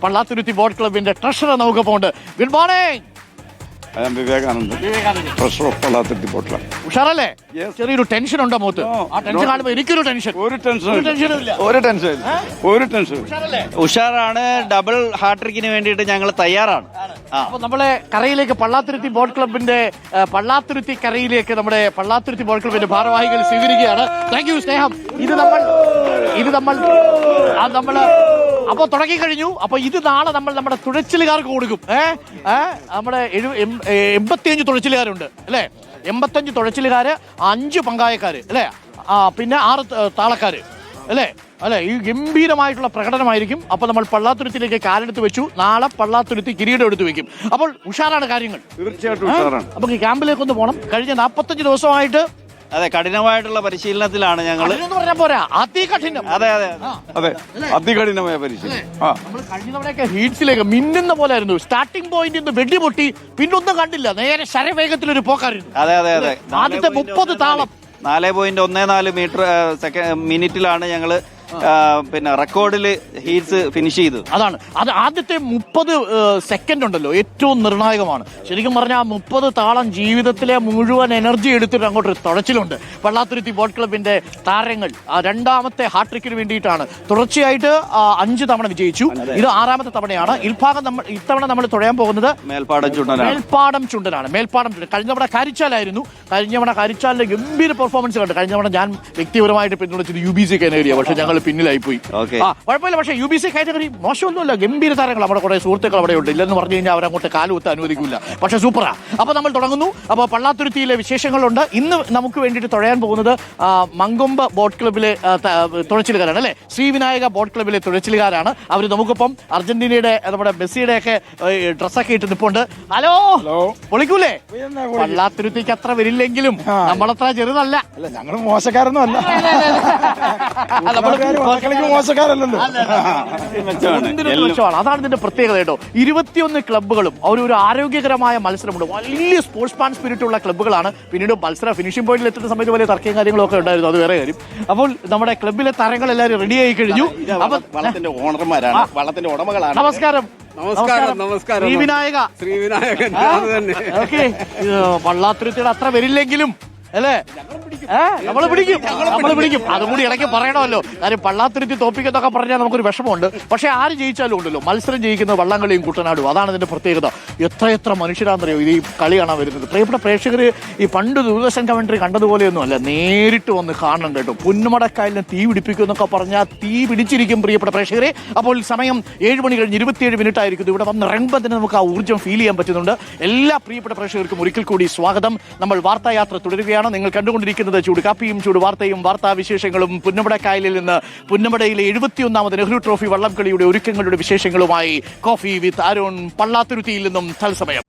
Pallathuruthy boat ക്ലബിന്റെ treasurer നമുക്കൊപ്പം ഉണ്ട്. Good morning. Vivekanandan, treasurer of Pallathuruthy boat club. ഉഷാറല്ലേ? ചെറിയൊരു ടെൻഷൻ ഉണ്ടോ മുഖത്ത്? ആ ടെൻഷൻ കാണുമ്പോ എനിക്കൊരു ടെൻഷൻ. ഒരു ടെൻഷൻ. ഉഷാറാണ്. ഡബിൾ ഹാട്രിക്കിന് വേണ്ടിയിട്ട് ഞങ്ങൾ തയ്യാറാണ്. അപ്പൊ നമ്മളെ കരയിലേക്ക് പള്ളാത്തുരുത്തി ബോട്ട് ക്ലബിന്റെ പള്ളാത്തുരുത്തി കരയിലേക്ക് നമ്മുടെ പള്ളാത്തുരുത്തി ബോട്ട് ക്ലബിന്റെ ഭാരവാഹികൾ സ്വീകരിക്കുകയാണ്. താങ്ക് യു സ്നേഹം. ഇത് നമ്മൾ അപ്പൊ തുടങ്ങി കഴിഞ്ഞു. അപ്പൊ ഇത് നാളെ നമ്മൾ നമ്മുടെ തുഴച്ചിലുകാർക്ക് കൊടുക്കും. നമ്മുടെ 85 തുഴച്ചിലുകാരുണ്ട് അല്ലെ? 85 തുഴച്ചിലുകാര്, 5 പങ്കായക്കാര് അല്ലെ? പിന്നെ 6 താളക്കാര് അല്ലെ? ഈ ഗംഭീരമായിട്ടുള്ള പ്രകടനമായിരിക്കും. അപ്പൊ നമ്മൾ പള്ളാത്തുരുത്തിലേക്ക് കാലെടുത്ത് വെച്ചു. നാളെ പള്ളാത്തുരുത്തി കിരീടം എടുത്തു വെക്കും. അപ്പോൾ ഉഷാറാണ് കാര്യങ്ങൾ. തീർച്ചയായിട്ടും ഉഷാറാണ്. അപ്പൊ ഈ ക്യാമ്പിലേക്ക് ഒന്ന് പോകണം. കഴിഞ്ഞ 45 ദിവസമായിട്ട് അതെ, കഠിനമായിട്ടുള്ള പരിശീലനത്തിലാണ് ഞങ്ങൾ. പോരാ, അതികഠിനം. അതെ അതികഠിനമായ പരിശീലനം. നമ്മൾ കഴിഞ്ഞ തവണയൊക്കെ ഹീറ്റ്സിലേക്ക് മിന്നുന്ന പോലെ ആയിരുന്നു. സ്റ്റാർട്ടിംഗ് പോയിന്റ് നിന്ന് വെടിപൊട്ടി പിന്നൊന്നും കണ്ടില്ല. നേരെ ശരവേഗത്തിലൊരു പോക്കായിരുന്നു. അതെ ആദ്യത്തെ 30 താളം 4.14 മിനിറ്റിലാണ് ഞങ്ങള് പിന്നെ റെക്കോർഡില് ഹീറ്റ്സ് ഫിനിഷ് ചെയ്തത്. അത് ആദ്യത്തെ 30 സെക്കൻഡ് ഉണ്ടല്ലോ, ഏറ്റവും നിർണായകമാണ്. ശരിക്കും പറഞ്ഞാൽ 30 താളം ജീവിതത്തിലെ മുഴുവൻ എനർജി എടുത്തിട്ട് അങ്ങോട്ട് തുഴച്ചിലുണ്ട്. പള്ളാത്തുരുത്തി ബോട്ട് ക്ലബിന്റെ താരങ്ങൾ രണ്ടാമത്തെ ഹാട്രിക്കിന് വേണ്ടിയിട്ടാണ്. തുടർച്ചയായിട്ട് 5 തവണ വിജയിച്ചു. ഇത് 6ാമത്തെ തവണയാണ്. ഇത്തവണ നമ്മൾ തുഴയാൻ പോകുന്നത് മേൽപ്പാടം ചുണ്ടനാണ്. കഴിഞ്ഞ തവണ കരിച്ചാലായിരുന്നു. കരിച്ചാലിന്റെ ഗംഭീര പെർഫോമൻസ് കണ്ടു. കഴിഞ്ഞ തവണ ഞാൻ വ്യക്തിപരമായിട്ട് പിന്തുണച്ചത് UBC കാറ്റഗറിയാണ്. പക്ഷെ ഞങ്ങൾ പിന്നിലായി പോയി. കുഴപ്പമില്ല. പക്ഷേ UBC കാറ്റഗറി മോശമൊന്നുമല്ല. ഗംഭീര താരങ്ങൾ നമ്മുടെ കുറെ സുഹൃത്തുക്കൾ അവിടെ ഉണ്ട്. ഇല്ലെന്ന് പറഞ്ഞു കഴിഞ്ഞാൽ അവരങ്ങോട്ട് കാലുകുത്താൻ അനുവദിക്കില്ല. പക്ഷെ സൂപ്പറാ. അപ്പൊ നമ്മൾ തുടങ്ങുന്നു. അപ്പോൾ പള്ളാത്തുരുത്തിയിലെ വിശേഷങ്ങളുണ്ട്. ഇന്ന് നമുക്ക് വേണ്ടിയിട്ട് തുഴയാൻ പോകുന്നത് മങ്കൊമ്പ് ബോട്ട് ക്ലബിലെ തുഴച്ചിലുകാരാണ് അല്ലെ? ശ്രീവിനായക ബോട്ട് ക്ലബിലെ തുഴച്ചിലുകാരാണ്. അവർ നമുക്കൊപ്പം അർജന്റീനയുടെ നമ്മുടെ മെസ്സിയുടെ ഒക്കെ ഡ്രസ്സൊക്കെ ഇട്ട് നിൽപ്പുണ്ട്. ഹലോ, പൊളിക്കൂലേ? പള്ളാത്തുരുത്തിക്ക് അത്ര വരില്ലെങ്കിലും നമ്മളത്ര ചെറുതല്ല. ഞങ്ങൾ മോശക്കാരൊന്നും അല്ല. മോശക്കാരല്ലല്ലോ. അതാണ് ഇതിന്റെ പ്രത്യേകത കേട്ടോ. 21 ക്ലബ്ബുകളും ഒരു ആരോഗ്യകരമായ മത്സരമുണ്ട്. വലിയ സ്പോർട്സ്മാൻ സ്പിരിറ്റ് ഉള്ള ക്ലബ്ബുകളാണ്. പിന്നീട് മത്സര ഫിനിഷിംഗ് പോയിന്റിൽ എത്തുന്ന സമയത്ത് വലിയ തർക്കവും കാര്യങ്ങളൊക്കെ ഉണ്ടായിരുന്നു. അത് വേറെ കാര്യം. അപ്പോൾ നമ്മുടെ ക്ലബ്ബിലെ താരങ്ങൾ എല്ലാവരും റെഡി ആയി കഴിഞ്ഞു. വള്ളത്തിന്റെ ഓണർമാരാണ്, വള്ളത്തിന്റെ ഉടമകളാണ്. നമസ്കാരം. ശ്രീവിനായകൻ. പള്ളാത്തുരുത്തിയുടെ അത്ര വരില്ലെങ്കിലും അല്ലേ നമ്മൾ പിടിക്കും. അതും കൂടി ഇടയ്ക്ക് പറയണമല്ലോ. കാര്യം പള്ളാത്തുരുത്തി തോപ്പിക്കുന്നൊക്കെ പറഞ്ഞാൽ നമുക്കൊരു വിഷമമുണ്ട്. പക്ഷെ ആര് ജയിച്ചാലും ഉണ്ടല്ലോ, മത്സരം ജയിക്കുന്ന വള്ളംകളിയും കുട്ടനാടും. അതാണ് ഇതിന്റെ പ്രത്യേകത. എത്ര മനുഷ്യരാണെന്നറിയോ ഇത് ഈ കളി കാണാൻ വരുന്നത്. പ്രിയപ്പെട്ട പ്രേക്ഷകർ ഈ പണ്ട് ദൂരദർശൻ കമന്ററി കണ്ടതുപോലെയൊന്നും അല്ല, നേരിട്ട് വന്ന് കാണണം കേട്ടോ. പുന്നമടക്കായലിനെ തീ പിടിപ്പിക്കും എന്നൊക്കെ പറഞ്ഞാൽ തീ പിടിച്ചിരിക്കും പ്രിയപ്പെട്ട പ്രേക്ഷകരെ. അപ്പോൾ സമയം 7 മണി കഴിഞ്ഞ് 27 മിനിറ്റ് ആയിരിക്കും. ഇവിടെ വന്ന് ഇറങ്ങുമ്പോൾ തന്നെ നമുക്ക് ആ ഊർജ്ജം ഫീൽ ചെയ്യാൻ പറ്റുന്നുണ്ട്. എല്ലാ പ്രിയപ്പെട്ട പ്രേക്ഷകർക്കും ഒരിക്കൽ കൂടി സ്വാഗതം. നമ്മൾ വാർത്തായാത്ര തുടരുകയാണ്. നിങ്ങൾ കണ്ടുകൊണ്ടിരിക്കുന്നത് ചൂട് കാപ്പിയും ചൂട് വാർത്തയും വാർത്താവിശേഷങ്ങളും പുന്നമടക്കായലിൽ നിന്ന് പുന്നമടയിലെ 71ാമത് നെഹ്റു ട്രോഫി വള്ളംകളിയുടെ ഒരുക്കങ്ങളുടെ വിശേഷങ്ങളുമായി കോഫി വിത്ത് അരുൺ പള്ളാത്തുരുത്തിയിൽ നിന്നും തത്സമയം.